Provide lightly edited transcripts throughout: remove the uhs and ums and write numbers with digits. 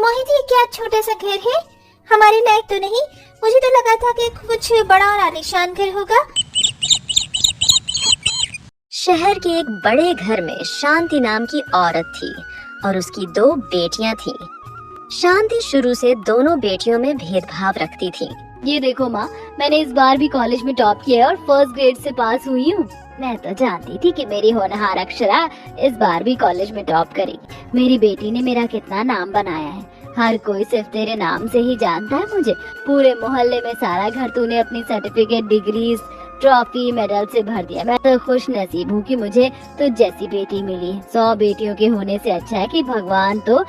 मोहित, ये क्या छोटा सा घर है? हमारे लायक तो नहीं। मुझे तो लगा था कि कुछ बड़ा और आलीशान घर होगा। शहर के एक बड़े घर में शांति नाम की औरत थी और उसकी 2 बेटियां थीं। शांति शुरू से दोनों बेटियों में भेदभाव रखती थी। ये देखो माँ, मैंने इस बार भी कॉलेज में टॉप किया और फर्स्ट ग्रेड से पास हुई हूँ। मैं तो जानती थी कि मेरी होनहार अक्षरा इस बार भी कॉलेज में टॉप करेगी। मेरी बेटी ने मेरा कितना नाम बनाया है। हर कोई सिर्फ तेरे नाम से ही जानता है मुझे। पूरे मोहल्ले में सारा घर तूने अपनी सर्टिफिकेट, डिग्रीज, ट्रॉफी, मेडल से भर दिया। मैं तो खुश नसीब हूँ कि मुझे तो जैसी बेटी मिली। 100 बेटियों के होने से अच्छा है कि भगवान तो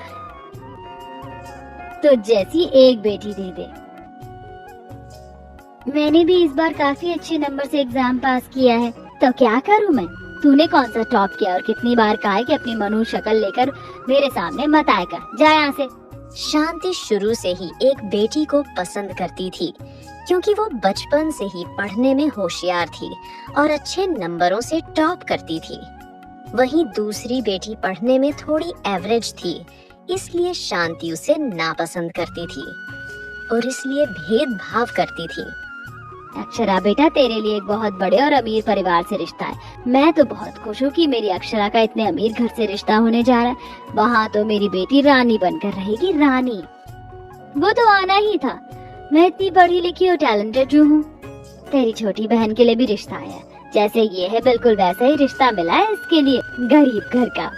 जैसी एक बेटी दे दे। मैंने भी इस बार काफी अच्छे नंबर से एग्जाम पास किया है, तो क्या करूँ मैं? तूने कौन सा टॉप किया और कितनी बार कहा है कि अपनी मनु शक्ल लेकर मेरे सामने मत आया कर, जा यहाँ से। शांति शुरू से ही एक बेटी को पसंद करती थी क्योंकि वो बचपन से ही पढ़ने में होशियार थी और अच्छे नंबरों से टॉप करती थी। वहीं दूसरी बेटी पढ़ने में थोड़ी एवरेज थी, इसलिए शांति उसे नापसंद करती थी और इसलिए भेदभाव करती थी। अक्षरा बेटा, तेरे लिए एक बहुत बड़े और अमीर परिवार से रिश्ता है। मैं तो बहुत खुश हूँ कि मेरी अक्षरा का इतने अमीर घर से रिश्ता होने जा रहा है। वहाँ तो मेरी बेटी रानी बनकर रहेगी, रानी। वो तो आना ही था। मैं इतनी पढ़ी लिखी और टैलेंटेड जो हूँ। तेरी छोटी बहन के लिए भी रिश्ता आया, जैसे ये है बिल्कुल वैसा ही रिश्ता मिला है इसके लिए, गरीब घर का।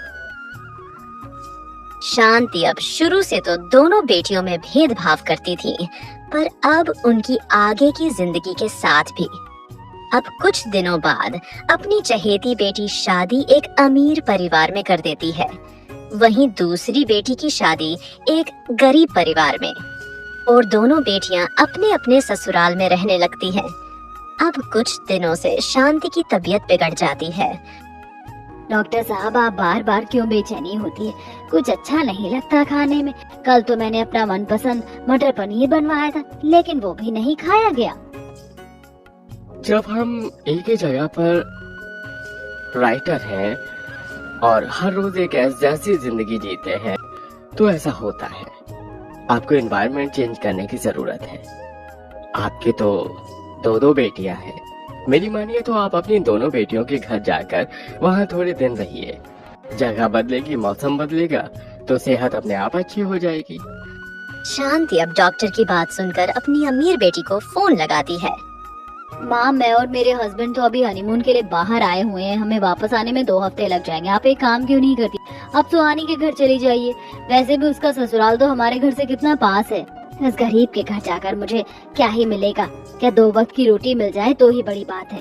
शांति अब शुरू से तो दोनों बेटियों में भेदभाव करती थी, पर अब उनकी आगे की जिंदगी के साथ भी। अब कुछ दिनों बाद अपनी चहेती बेटी शादी एक अमीर परिवार में कर देती है, वहीं दूसरी बेटी की शादी एक गरीब परिवार में, और दोनों बेटियां अपने अपने ससुराल में रहने लगती हैं। अब कुछ दिनों से शांति की तबीयत बिगड़ जाती है। डॉक्टर साहब, आप बार बार क्यों बेचैनी होती है? कुछ अच्छा नहीं लगता खाने में। कल तो मैंने अपना मनपसंद मटर पनीर बनवाया था, लेकिन वो भी नहीं खाया गया। जब हम एक ही जगह पर राइटर हैं और हर रोज एक जैसी जिंदगी जीते हैं, तो ऐसा होता है। आपको एनवायरनमेंट चेंज करने की जरूरत है। आपकी तो 2 बेटियां हैं। मेरी मानिए तो आप अपनी दोनों बेटियों के घर जाकर वहाँ थोड़े दिन रहिए। जगह बदलेगी, मौसम बदलेगा, तो सेहत अपने आप अच्छी हो जाएगी। शांति अब डॉक्टर की बात सुनकर अपनी अमीर बेटी को फोन लगाती है। माँ, मैं और मेरे हस्बैंड तो अभी हनीमून के लिए बाहर आए हुए हैं। हमें वापस आने में 2 हफ्ते लग जाएंगे। आप एक काम क्यों नहीं करती, अब सुहानी के घर चली जाइए। वैसे भी उसका ससुराल तो हमारे घर से कितना पास है। इस गरीब के घर जाकर मुझे क्या ही मिलेगा? क्या 2 वक्त की रोटी मिल जाए तो ही बड़ी बात है।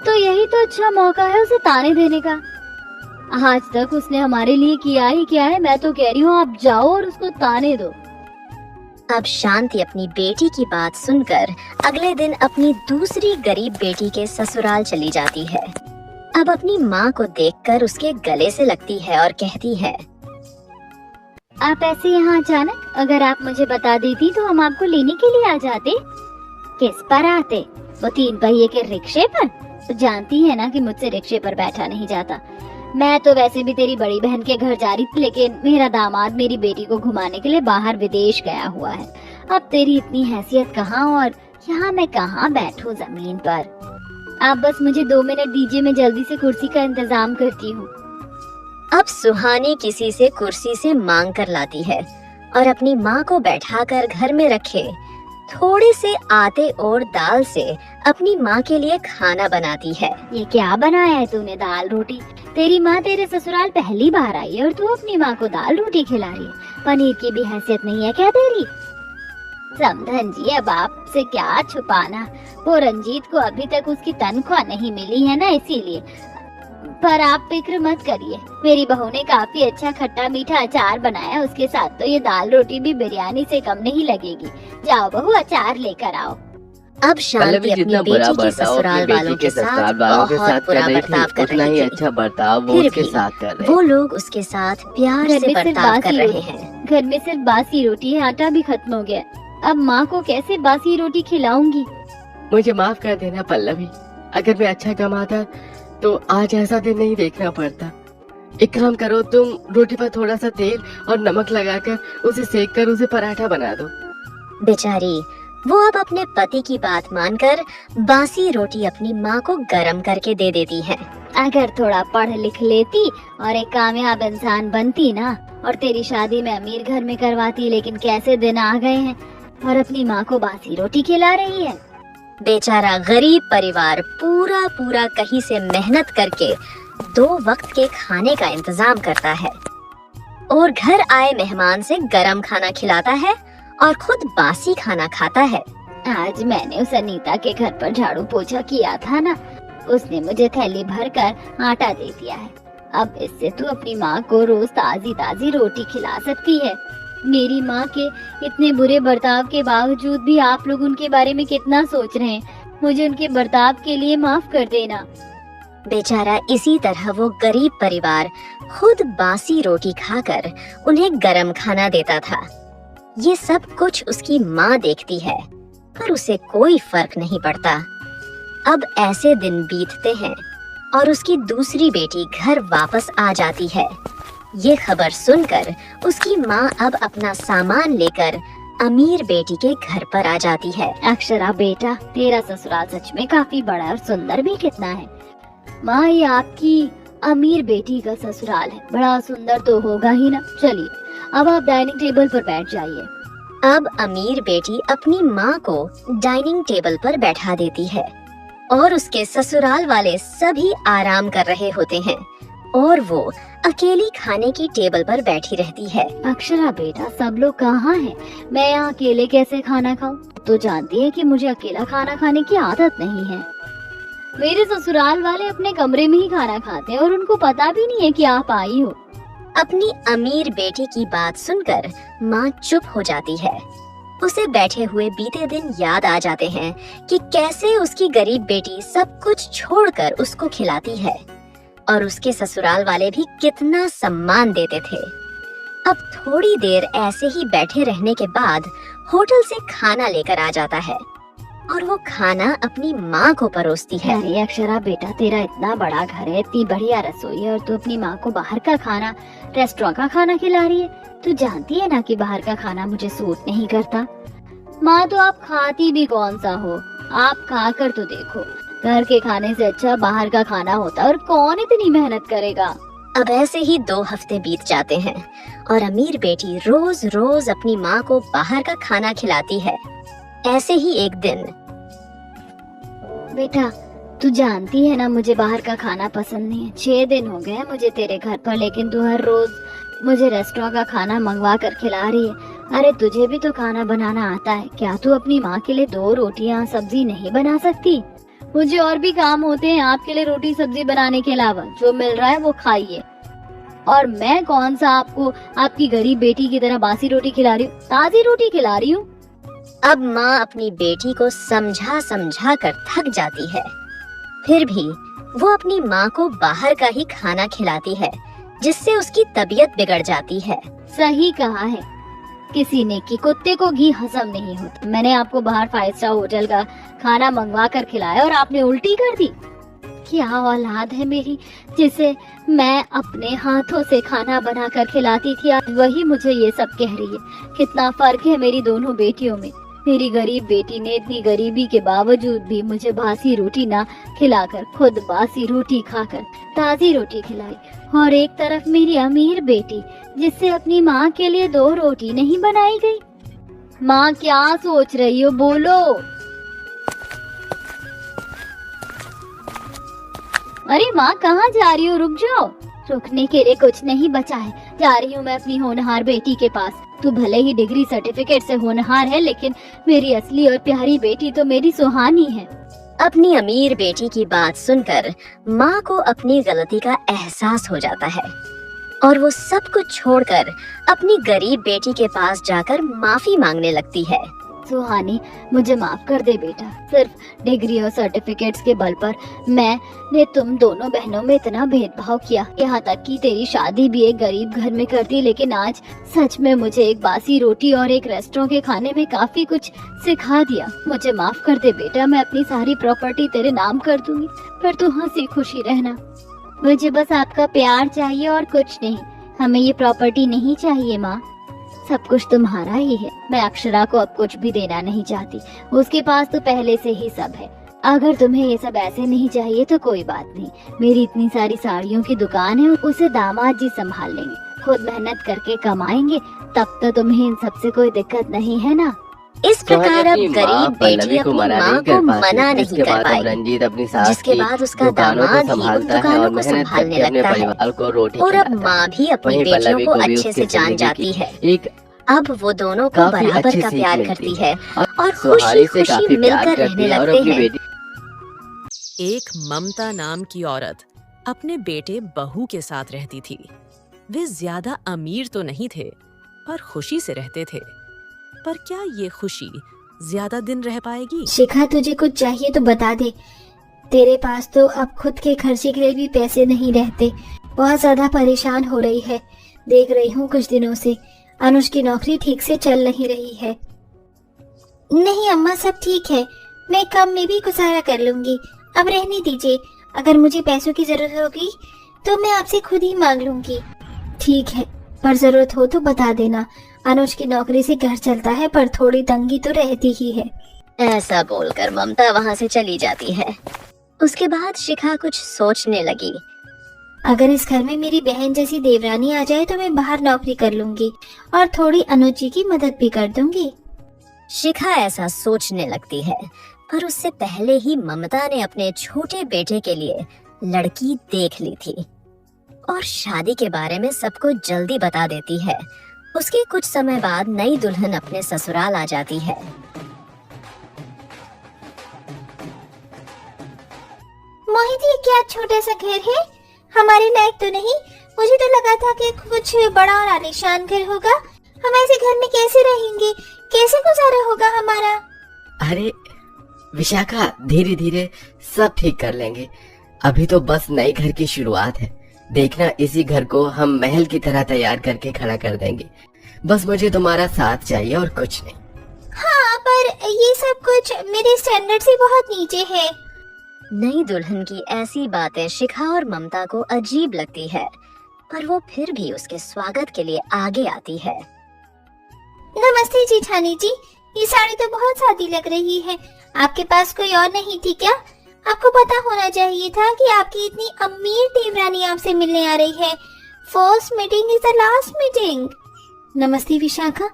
तो यही तो अच्छा मौका है उसे ताने देने का। आज तक उसने हमारे लिए किया ही क्या है। मैं तो कह रही हूँ आप जाओ और उसको ताने दो। अब शांति अपनी बेटी की बात सुनकर अगले दिन अपनी दूसरी गरीब बेटी के ससुराल चली जाती है। अब अपनी माँ को देखकर उसके गले से लगती है और कहती है, आप ऐसे यहाँ अचानक? अगर आप मुझे बता देती तो हम आपको लेने के लिए आ जाते। किस पर आते? वो 3 पहिए के रिक्शे पर? तो जानती है ना कि मुझसे रिक्शे पर बैठा नहीं जाता। मैं तो वैसे भी तेरी बड़ी बहन के घर जा रही थी, लेकिन मेरा दामाद मेरी बेटी को घुमाने के लिए बाहर विदेश गया हुआ है। अब तेरी इतनी हैसियत कहाँ और यहाँ मैं कहाँ बैठूं जमीन पर। आप बस मुझे 2 मिनट दीजिए, मैं जल्दी से कुर्सी का इंतजाम करती हूँ। अब सुहानी किसी से कुर्सी से मांग कर लाती है और अपनी माँ को बैठाकर घर में रखे थोड़े से आटे और दाल से अपनी माँ के लिए खाना बनाती है। ये क्या बनाया है तूने? दाल रोटी? तेरी माँ तेरे ससुराल पहली बार आई है और तू अपनी माँ को दाल रोटी खिला रही है। पनीर की भी हैसियत नहीं है क्या तेरी? समधन जी, अब आपसे क्या छुपाना। वो रंजीत को अभी तक उसकी तनख्वाह नहीं मिली है ना, इसीलिए। पर आप फिक्र मत करिए, मेरी बहू ने काफी अच्छा खट्टा मीठा अचार बनाया। उसके साथ तो ये दाल रोटी भी बिरयानी से कम नहीं लगेगी। जाओ बहू, अचार लेकर आओ। अब शांति अपनी बेटी के ससुराल वालों के साथ बहुत बुरा बर्ताव कर रही थी। अच्छा बर्ताव वो उसके साथ कर रहे। वो लोग उसके साथ प्यार से बर्ताव कर रहे हैं। घर में सिर्फ बासी रोटी है, आटा भी खत्म हो गया। अब माँ को कैसे बासी रोटी खिलाऊंगी? मुझे माफ कर देना पल्लवी, अगर मैं अच्छा कमाता तो आज ऐसा दिन नहीं देखना पड़ता। एक काम करो, तुम रोटी पर थोड़ा सा तेल और नमक लगाकर उसे सेक कर उसे पराठा बना दो। बेचारी वो अब अपने पति की बात मानकर बासी रोटी अपनी माँ को गरम करके दे देती है। अगर थोड़ा पढ़ लिख लेती और एक कामयाब इंसान बनती ना, और तेरी शादी मैं अमीर घर में करवाती, लेकिन कैसे दिन आ गए हैं और अपनी माँ को बासी रोटी खिला रही है। बेचारा गरीब परिवार पूरा पूरा कहीं से मेहनत करके 2 वक्त के खाने का इंतजाम करता है और घर आए मेहमान से गरम खाना खिलाता है और खुद बासी खाना खाता है। आज मैंने उस अनीता के घर पर झाड़ू पोछा किया था ना, उसने मुझे थैली भर कर आटा दे दिया है। अब इससे तू अपनी माँ को रोज ताजी ताजी रोटी खिला सकती है। मेरी माँ के इतने बुरे बर्ताव के बावजूद भी आप लोग उनके बारे में कितना सोच रहे हैं। मुझे उनके बर्ताव के लिए माफ कर देना। बेचारा इसी तरह वो गरीब परिवार खुद बासी रोटी खाकर उन्हें गरम खाना देता था। ये सब कुछ उसकी माँ देखती है, पर उसे कोई फर्क नहीं पड़ता। अब ऐसे दिन बीतते हैं और उसकी दूसरी बेटी घर वापस आ जाती है। ये खबर सुनकर उसकी माँ अब अपना सामान लेकर अमीर बेटी के घर पर आ जाती है। अक्षरा बेटा, तेरा ससुराल सच में काफी बड़ा और सुंदर भी कितना है। माँ, ये आपकी अमीर बेटी का ससुराल है, बड़ा सुंदर तो होगा ही ना। चलिए अब आप डाइनिंग टेबल पर बैठ जाइए। अब अमीर बेटी अपनी माँ को डाइनिंग टेबल पर बैठा देती है और उसके ससुराल वाले सभी आराम कर रहे होते हैं और वो अकेली खाने की टेबल पर बैठी रहती है। अक्षरा बेटा, सब लोग कहाँ हैं? मैं यहाँ अकेले कैसे खाना खाऊं? तो जानती है कि मुझे अकेला खाना खाने की आदत नहीं है। मेरे ससुराल वाले अपने कमरे में ही खाना खाते हैं और उनको पता भी नहीं है कि आप आई हो। अपनी अमीर बेटी की बात सुनकर माँ चुप हो जाती है। उसे बैठे हुए बीते दिन याद आ जाते हैं कि कैसे उसकी गरीब बेटी सब कुछ छोड़कर उसको खिलाती है और उसके ससुराल वाले भी कितना सम्मान देते थे। अब थोड़ी देर ऐसे ही बैठे रहने के बाद होटल से खाना लेकर आ जाता है और वो खाना अपनी माँ को परोसती है। अरे अक्षरा बेटा, तेरा इतना बड़ा घर है, इतनी बढ़िया रसोई है और तू अपनी माँ को बाहर का खाना, रेस्टोरेंट का खाना खिला रही है। तू जानती है ना कि बाहर का खाना मुझे सूट नहीं करता। माँ, तो आप खाती भी कौन सा हो? आप खा कर तो देखो, घर के खाने से अच्छा बाहर का खाना होता है और कौन इतनी मेहनत करेगा। अब ऐसे ही 2 हफ्ते बीत जाते हैं और अमीर बेटी रोज रोज अपनी माँ को बाहर का खाना खिलाती है। ऐसे ही एक दिन, बेटा तू जानती है ना मुझे बाहर का खाना पसंद नहीं है। 6 दिन हो गए मुझे तेरे घर पर, लेकिन तू हर रोज मुझे रेस्टोरेंट का खाना मंगवा कर खिला रही है। अरे तुझे भी तो खाना बनाना आता है, क्या तू अपनी माँ के लिए 2 रोटियाँ सब्जी नहीं बना सकती? मुझे और भी काम होते हैं आपके लिए रोटी सब्जी बनाने के अलावा। जो मिल रहा है वो खाइए। और मैं कौन सा आपको आपकी गरीब बेटी की तरह बासी रोटी खिला रही हूँ? ताजी रोटी खिला रही हूँ। अब माँ अपनी बेटी को समझा समझा कर थक जाती है, फिर भी वो अपनी माँ को बाहर का ही खाना खिलाती है, जिससे उसकी तबीयत बिगड़ जाती है। सही कहा है किसी ने कि कुत्ते को घी हजम नहीं होता। मैंने आपको बाहर 5 स्टार होटल का खाना मंगवा कर खिलाया और आपने उल्टी कर दी। क्या औलाद है मेरी, जिसे मैं अपने हाथों से खाना बना कर खिलाती थी, आज वही मुझे ये सब कह रही है। कितना फर्क है मेरी दोनों बेटियों में। मेरी गरीब बेटी ने इतनी गरीबी के बावजूद भी मुझे बासी रोटी ना खिलाकर खुद बासी रोटी खाकर ताजी रोटी खिलाई, और एक तरफ मेरी अमीर बेटी जिससे अपनी माँ के लिए 2 रोटी नहीं बनाई गई। माँ, क्या सोच रही हो? बोलो। अरे माँ, कहाँ जा रही हो? रुक जाओ। रुकने के लिए कुछ नहीं बचा है, जा रही हूँ मैं अपनी होनहार बेटी के पास। तू भले ही डिग्री सर्टिफिकेट से होनहार है, लेकिन मेरी असली और प्यारी बेटी तो मेरी सुहानी है। अपनी अमीर बेटी की बात सुनकर माँ को अपनी गलती का एहसास हो जाता है और वो सब कुछ छोड़कर अपनी गरीब बेटी के पास जाकर माफी मांगने लगती है। सुहानी, मुझे माफ कर दे बेटा। सिर्फ डिग्री और सर्टिफिकेट्स के बल पर मैंने तुम दोनों बहनों में इतना भेदभाव किया, यहाँ तक कि तेरी शादी भी एक गरीब घर में कर दी। लेकिन आज सच में मुझे एक बासी रोटी और एक रेस्टोरेंट के खाने में काफी कुछ सिखा दिया। मुझे माफ कर दे बेटा, मैं अपनी सारी प्रॉपर्टी तेरे नाम कर दूंगी, पर तू हंसी खुशी रहना। मुझे बस आपका प्यार चाहिए और कुछ नहीं। हमें ये प्रॉपर्टी नहीं चाहिए माँ, सब कुछ तुम्हारा ही है। मैं अक्षरा को अब कुछ भी देना नहीं चाहती, उसके पास तो पहले से ही सब है। अगर तुम्हें ये सब ऐसे नहीं चाहिए तो कोई बात नहीं, मेरी इतनी सारी साड़ियों की दुकान है, उसे दामाद जी संभाल लेंगे। खुद मेहनत करके कमाएंगे, तब तो तुम्हें इन सब से कोई दिक्कत नहीं है ना। इस प्रकार अब सोहनी अपनी गरीब माँ बेटी पल्लवी अपनी मना माँ नहीं को कर मना पाती। नहीं इसके कर बाद अब पाई, रंजीत अपनी सास जिसके की बाद उसका दुकानों को दामाद ही उन संभालता है दुकानों और को मेहनत संभालने करके अपने लगता है। परिवार को रोटी और अब खिलाता है। माँ भी अपनी वहीं बेटियों पल्लवी को को भी अच्छे उसकी से जान जिंदगी जाती की है। एक अब वो दोनों को काफी बराबर अच्छी का सीख प्यार मिलती करती है है और सुहानी खुशी से खुशी काफी प्यार मिलकर करती रहने है और लगते अपनी हैं। बेटी एक ममता नाम की औरत अपने बेटे बहू के साथ रहती थी। वे ज्यादा अमीर तो नहीं थे, पर खुशी से रहते थे। पर क्या ये खुशी ज्यादा दिन रह पाएगी? शिखा, तुझे कुछ चाहिए तो बता दे। तेरे पास तो अब खुद के खर्चे के लिए भी पैसे नहीं रहते। बहुत ज्यादा परेशान हो रही है। देख रही हूँ कुछ दिनों से अनुज की नौकरी ठीक से चल नहीं रही है। नहीं अम्मा, सब ठीक है। मैं कम में भी गुजारा कर लूंगी। अब रहने दीजिए। अगर मुझे पैसों की जरूरत होगी तो मैं आपसे खुद ही मांग लूंगी। ठीक है, पर जरूरत हो तो बता देना। अनुज की नौकरी से घर चलता है, पर थोड़ी तंगी तो रहती ही है। ऐसा बोलकर ममता वहाँ से चली जाती है। उसके बाद शिखा कुछ सोचने लगी। अगर इस घर में मेरी बहन जैसी देवरानी आ जाए तो मैं बाहर नौकरी कर लूंगी और थोड़ी अनुज जी की मदद भी कर दूंगी। शिखा ऐसा सोचने लगती है, पर उससे पहले ही ममता ने अपने छोटे बेटे के लिए लड़की देख ली थी और शादी के बारे में सबको जल्दी बता देती है। उसके कुछ समय बाद नई दुल्हन अपने ससुराल आ जाती है। मोहित, ये क्या छोटा सा घर है? हमारे लायक तो नहीं। मुझे तो लगा था कि कुछ बड़ा और आलीशान घर होगा। हम ऐसे घर में कैसे रहेंगे? कैसे गुजारा होगा हमारा? अरे विशाखा, धीरे धीरे सब ठीक कर लेंगे। अभी तो बस नए घर की शुरुआत है। देखना, इसी घर को हम महल की तरह तैयार करके खड़ा कर देंगे। बस मुझे तुम्हारा साथ चाहिए और कुछ नहीं। हाँ, पर ये सब कुछ मेरे स्टैंडर्ड से बहुत नीचे है। नई दुल्हन की ऐसी बातें शिखा और ममता को अजीब लगती है, पर वो फिर भी उसके स्वागत के लिए आगे आती है। नमस्ते जेठानी जी, ये साड़ी तो बहुत सादी लग रही है। आपके पास कोई और नहीं थी क्या? आपको पता होना चाहिए था कि आपकी इतनी अमीर देवरानी आपसे मिलने आ रही है। First meeting is the last meeting. नमस्ते विशाखा,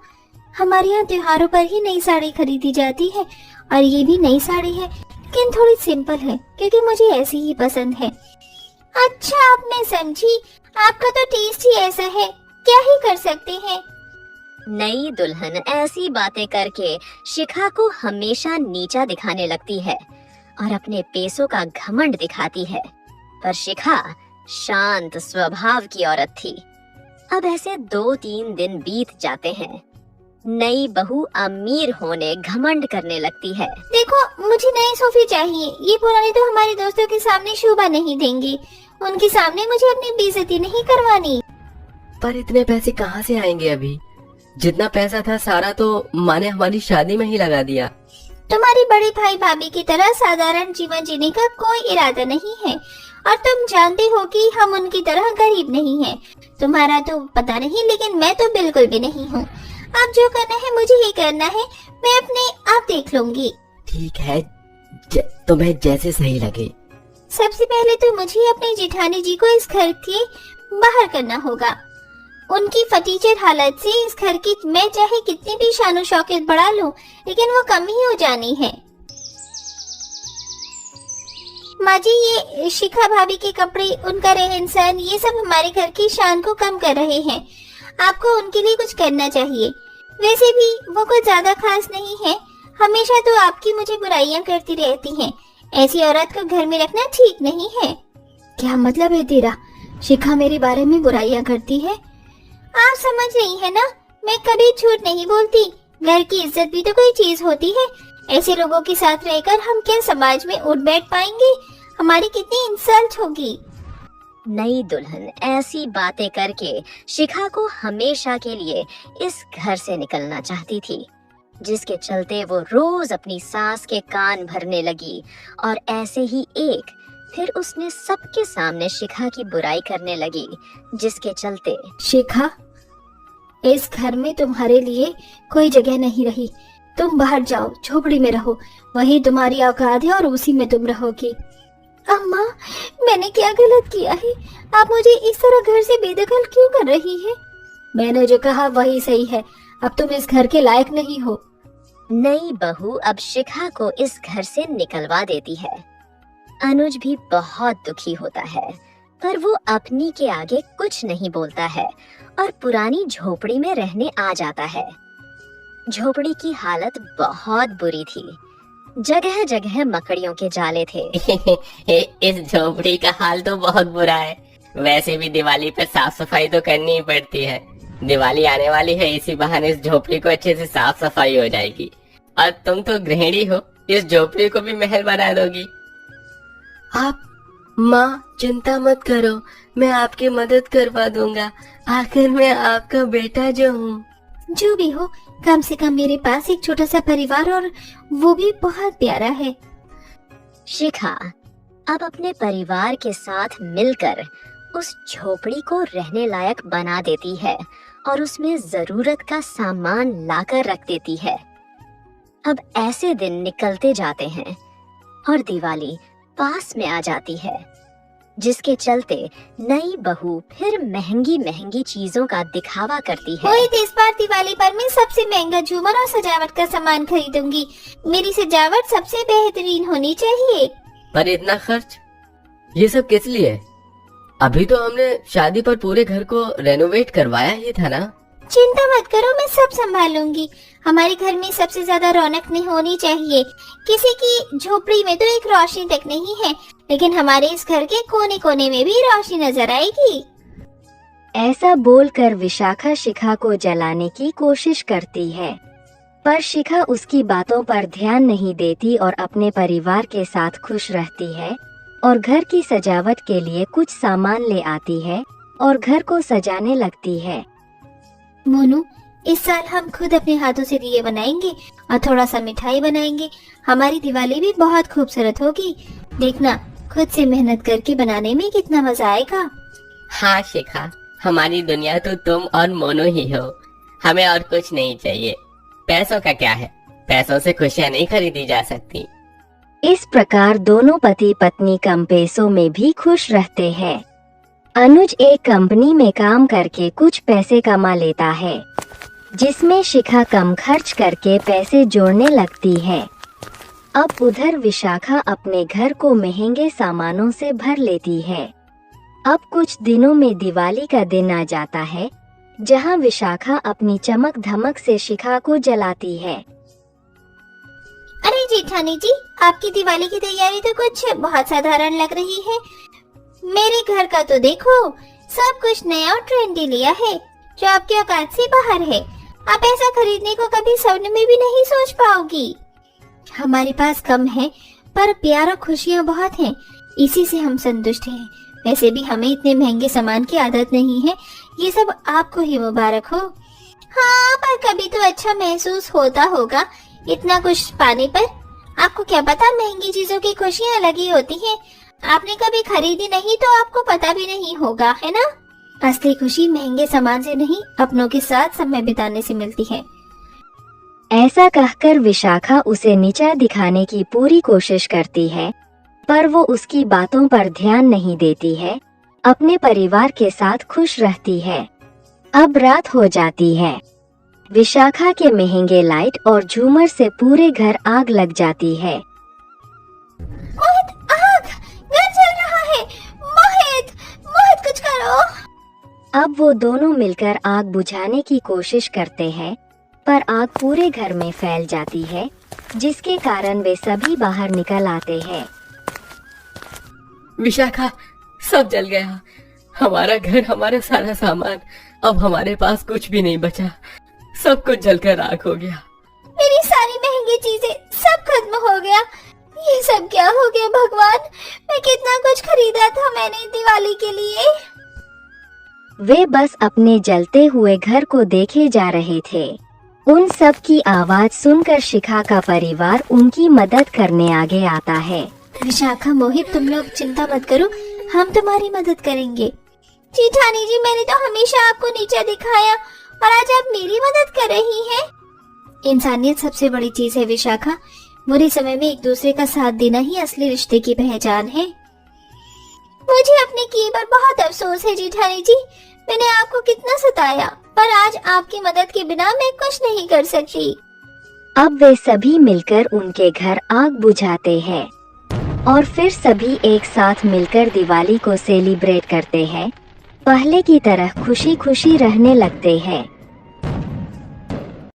हमारे यहाँ त्योहारों पर ही नई साड़ी खरीदी जाती है और ये भी नई साड़ी है, लेकिन थोड़ी सिंपल है क्योंकि मुझे ऐसी ही पसंद है। अच्छा, अब मैं समझी। आपका तो टेस्ट ही ऐसा है, क्या ही कर सकते हैं। नई दुल्हन ऐसी बातें करके शिखा को हमेशा नीचा दिखाने लगती है और अपने पैसों का घमंड दिखाती है, पर शिखा शांत स्वभाव की औरत थी। अब ऐसे 2-3 दिन बीत जाते हैं। नई बहू अमीर होने घमंड करने लगती है। देखो, मुझे नए सोफे चाहिए। ये पुराने तो हमारे दोस्तों के सामने शोभा नहीं देंगे। उनके सामने मुझे अपनी बेइज्जती नहीं करवानी। पर इतने पैसे कहाँ से आएंगे? अभी जितना पैसा था सारा तो माँ ने हमारी शादी में ही लगा दिया। तुम्हारी बड़े भाई भाभी की तरह साधारण जीवन जीने का कोई इरादा नहीं है और तुम जानते हो कि हम उनकी तरह गरीब नहीं हैं। तुम्हारा तो पता नहीं, लेकिन मैं तो बिल्कुल भी नहीं हूँ। अब जो करना है मुझे ही करना है। मैं अपने आप देख लूंगी। ठीक है, तुम्हें जैसे सही लगे। सबसे पहले तो मुझे अपनी जेठानी जी को इस घर के बाहर करना होगा। उनकी फटीचर हालत से इस घर की मैं चाहे कितनी भी शानो शौकत बढ़ा लूं, लेकिन वो कम ही हो जानी है। माँ जी, ये शिखा भाभी के कपड़े, उनका रहन सहन, ये सब हमारे घर की शान को कम कर रहे हैं। आपको उनके लिए कुछ करना चाहिए। वैसे भी वो कुछ ज्यादा खास नहीं है। हमेशा तो आपकी मुझे बुराइयां करती रहती हैं। ऐसी औरत को घर में रखना ठीक नहीं है। क्या मतलब है तेरा? शिखा मेरे बारे में बुराइयां करती है? आप समझ रही है ना, मैं कभी झूठ नहीं बोलती। घर की इज्जत भी तो कोई चीज होती है। ऐसे लोगों के साथ रहकर हम क्या समाज में उठ बैठ पाएंगे? हमारी कितनी इंसल्ट होगी। नई दुल्हन ऐसी बातें करके शिखा को हमेशा के लिए इस घर से निकलना चाहती थी, जिसके चलते वो रोज अपनी सास के कान भरने लगी और ऐसे ही एक फिर उसने सबके सामने शिखा की बुराई करने लगी, जिसके चलते शिखा, इस घर में तुम्हारे लिए कोई जगह नहीं रही। तुम बाहर जाओ, झोपड़ी में रहो, वही तुम्हारी औकात है और उसी में तुम रहोगी। अम्मा, मैंने क्या गलत किया है? आप मुझे इस तरह घर से बेदखल क्यों कर रही है? मैंने जो कहा वही सही है। अब तुम इस घर के लायक नहीं हो। नई बहू अब शिखा को इस घर से निकलवा देती है। अनुज भी बहुत दुखी होता है, पर वो अपनी के आगे कुछ नहीं बोलता है और पुरानी झोपड़ी में रहने आ जाता है। झोपड़ी की हालत बहुत बुरी थी। जगह जगह मकड़ियों के जाले थे। इस झोपड़ी का हाल तो बहुत बुरा है। वैसे भी दिवाली पे साफ सफाई तो करनी ही पड़ती है। दिवाली आने वाली है, इसी बहाने इस झोपड़ी को अच्छे से साफ सफाई हो जाएगी। और तुम तो गृहिणी हो, इस झोपड़ी को भी महल बना दोगी। आप माँ चिंता मत करो, मैं आपकी मदद करवा दूंगा। आखिर मैं आपका बेटा जो हूँ। जो भी हो, कम से कम मेरे पास एक छोटा सा परिवार, और वो भी बहुत प्यारा है। शिखा अब अपने परिवार के साथ मिलकर उस झोपड़ी को रहने लायक बना देती है और उसमें जरूरत का सामान लाकर रख देती है। अब ऐसे दिन निकलते जाते हैं और दिवाली पास में आ जाती है, जिसके चलते नई बहू फिर महंगी महंगी चीजों का दिखावा करती है। मोहित, इस बार दिवाली पर मैं सबसे महंगा झूमर और सजावट का सामान खरीदूंगी। मेरी सजावट सबसे बेहतरीन होनी चाहिए। पर इतना खर्च, ये सब किस लिए? अभी तो हमने शादी पर पूरे घर को रेनोवेट करवाया ही था ना। चिंता मत करो, मैं सब संभालूंगी। हमारे घर में सबसे ज्यादा रौनक नहीं होनी चाहिए। किसी की झोपड़ी में तो एक रोशनी तक नहीं है, लेकिन हमारे इस घर के कोने कोने में भी रोशनी नजर आएगी। ऐसा बोलकर विशाखा शिखा को जलाने की कोशिश करती है, पर शिखा उसकी बातों पर ध्यान नहीं देती और अपने परिवार के साथ खुश रहती है और घर की सजावट के लिए कुछ सामान ले आती है और घर को सजाने लगती है। मोनू, इस साल हम खुद अपने हाथों से दिए बनाएंगे और थोड़ा सा मिठाई बनाएंगे। हमारी दिवाली भी बहुत खूबसूरत होगी। देखना, खुद से मेहनत करके बनाने में कितना मजा आएगा। हाँ शिखा, हमारी दुनिया तो तुम और मोनू ही हो। हमें और कुछ नहीं चाहिए। पैसों का क्या है, पैसों से खुशियाँ नहीं खरीदी जा सकती। इस प्रकार दोनों पति पत्नी कम पैसों में भी खुश रहते हैं। अनुज एक कंपनी में काम करके कुछ पैसे कमा लेता है, जिसमें शिखा कम खर्च करके पैसे जोड़ने लगती है। अब उधर विशाखा अपने घर को महंगे सामानों से भर लेती है। अब कुछ दिनों में दिवाली का दिन आ जाता है, जहां विशाखा अपनी चमक धमक से शिखा को जलाती है। अरे जेठानी जी, आपकी दिवाली की तैयारी तो कुछ बहुत साधारण लग रही है। मेरे घर का तो देखो, सब कुछ नया और ट्रेंडी लिया है, जो आपके औकात से बाहर है। आप ऐसा खरीदने को कभी सपने में भी नहीं सोच पाओगी। हमारे पास कम है, पर प्यार और खुशियाँ बहुत हैं। इसी से हम संतुष्ट हैं। वैसे भी हमें इतने महंगे सामान की आदत नहीं है। ये सब आपको ही मुबारक हो। हाँ, पर कभी तो अच्छा महसूस होता होगा इतना कुछ पाने पर। आपको क्या पता, महंगी चीजों की खुशियाँ अलग ही होती हैं। आपने कभी खरीदी नहीं तो आपको पता भी नहीं होगा, है ना? असली खुशी महंगे सामान से नहीं, अपनों के साथ समय बिताने से मिलती है। ऐसा कहकर विशाखा उसे नीचा दिखाने की पूरी कोशिश करती है, पर वो उसकी बातों पर ध्यान नहीं देती है। अपने परिवार के साथ खुश रहती है। अब रात हो जाती है। विशाखा के महंगे लाइट और झूमर से पूरे घर आग लग जाती है। मोहित, आग! घर जल रहा है। मोहित, मोहित कुछ करो। अब वो दोनों मिलकर आग बुझाने की कोशिश करते हैं, पर आग पूरे घर में फैल जाती है, जिसके कारण वे सभी बाहर निकल आते हैं। विशाखा, सब जल गया। हमारा घर, हमारा सारा सामान, अब हमारे पास कुछ भी नहीं बचा। सब कुछ जलकर राख हो गया। मेरी सारी महंगी चीजें सब खत्म हो गया। ये सब क्या हो गया भगवान? मैं कितना कुछ खरीदा था मैंने दिवाली के लिए। वे बस अपने जलते हुए घर को देखे जा रहे थे। उन सब की आवाज सुनकर शिखा का परिवार उनकी मदद करने आगे आता है। विशाखा, मोहित, तुम लोग चिंता मत करो, हम तुम्हारी मदद करेंगे। जेठानी जी, मैंने तो हमेशा आपको नीचा दिखाया और आज आप मेरी मदद कर रही हैं। इंसानियत सबसे बड़ी चीज है विशाखा। बुरे समय में एक दूसरे का साथ देना ही असली रिश्ते की पहचान है। मुझे अपने किए पर बहुत अफसोस है जेठानी जी। मैंने आपको कितना सताया, पर आज आपकी मदद के बिना मैं कुछ नहीं कर सकती। अब वे सभी मिलकर उनके घर आग बुझाते हैं और फिर सभी एक साथ मिलकर दिवाली को सेलिब्रेट करते हैं। पहले की तरह खुशी खुशी रहने लगते हैं।